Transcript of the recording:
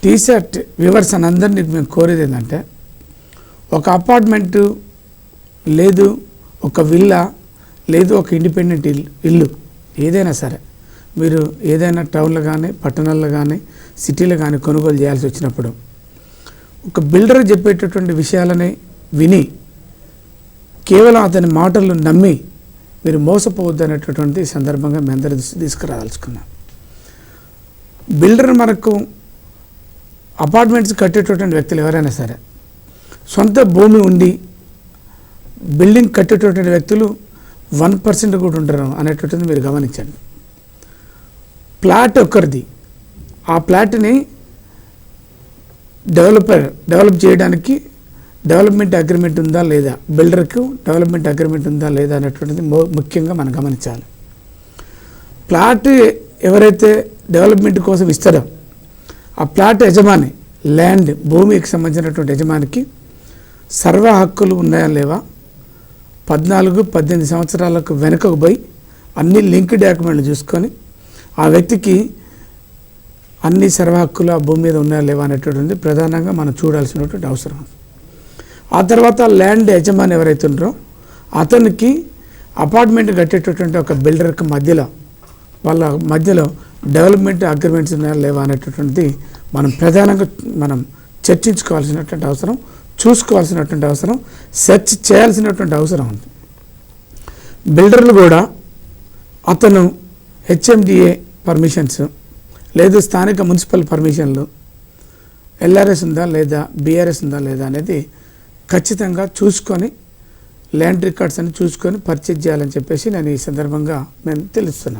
T shirt viewers అని అందరినీ మేము కోరేది ఏంటంటే, ఒక అపార్ట్మెంటు లేదు, ఒక విల్లా లేదు, ఒక ఇండిపెండెంట్ ఇల్లు ఏదైనా సరే మీరు ఏదైనా టౌన్లో కానీ పట్టణాల్లో కానీ సిటీలో కానీ కొనుగోలు చేయాల్సి వచ్చినప్పుడు ఒక బిల్డర్ చెప్పేటటువంటి విషయాలని విని కేవలం అతని మాటలు నమ్మి మీరు మోసపోవద్దు అనేటటువంటి సందర్భంగా మీ అందరి దృష్టి తీసుకురాదలుచుకున్నాం. బిల్డర్ మనకు అపార్ట్మెంట్స్ కట్టేటటువంటి వ్యక్తులు ఎవరైనా సరే సొంత భూమి ఉండి బిల్డింగ్ కట్టేటటువంటి వ్యక్తులు 1% కూడా ఉంటారు అనేటటువంటిది మీరు గమనించండి. ప్లాట్ ఒక్కరిది, ఆ ప్లాట్ని డెవలప్ చేయడానికి డెవలప్మెంట్ అగ్రిమెంట్ ఉందా లేదా, బిల్డర్కు డెవలప్మెంట్ అగ్రిమెంట్ ఉందా లేదా అనేటువంటిది ముఖ్యంగా మనం గమనించాలి. ప్లాట్ ఎవరైతే డెవలప్మెంట్ కోసం ఇస్తారో ఆ ప్లాట్ యజమాని, ల్యాండ్ భూమికి సంబంధించినటువంటి యజమానికి సర్వ హక్కులు ఉన్నాయా లేవా 14-18 సంవత్సరాలకు వెనుకకు పోయి అన్ని లింక్ డాక్యుమెంట్లు చూసుకొని ఆ వ్యక్తికి అన్ని సర్వ హక్కులు ఆ భూమి మీద ఉన్నాయా లేవా అనేటువంటిది ప్రధానంగా మనం చూడాల్సినటువంటి అవసరం. ఆ తర్వాత ల్యాండ్ యజమాని ఎవరైతే ఉన్నారో అతనికి అపార్ట్మెంట్ కట్టేటటువంటి ఒక బిల్డర్కి వాళ్ళ మధ్యలో డెవలప్మెంట్ అగ్రిమెంట్స్ ఉన్నాయా లేవా అనేటటువంటిది మనం ప్రధానంగా మనం చర్చించుకోవాల్సినటువంటి అవసరం, చూసుకోవాల్సినటువంటి అవసరం, సెర్చ్ చేయాల్సినటువంటి అవసరం ఉంది. బిల్డర్లు కూడా అతను హెచ్ఎండిఏ పర్మిషన్స్ లేదు, స్థానిక మున్సిపల్ పర్మిషన్లు, ఎల్ఆర్ఎస్ ఉందా లేదా, బీఆర్ఎస్ ఉందా లేదా అనేది ఖచ్చితంగా చూసుకొని ల్యాండ్ రికార్డ్స్ అని చూసుకొని పర్చేజ్ చేయాలని చెప్పేసి నేను ఈ సందర్భంగా నేను తెలుస్తున్నాను.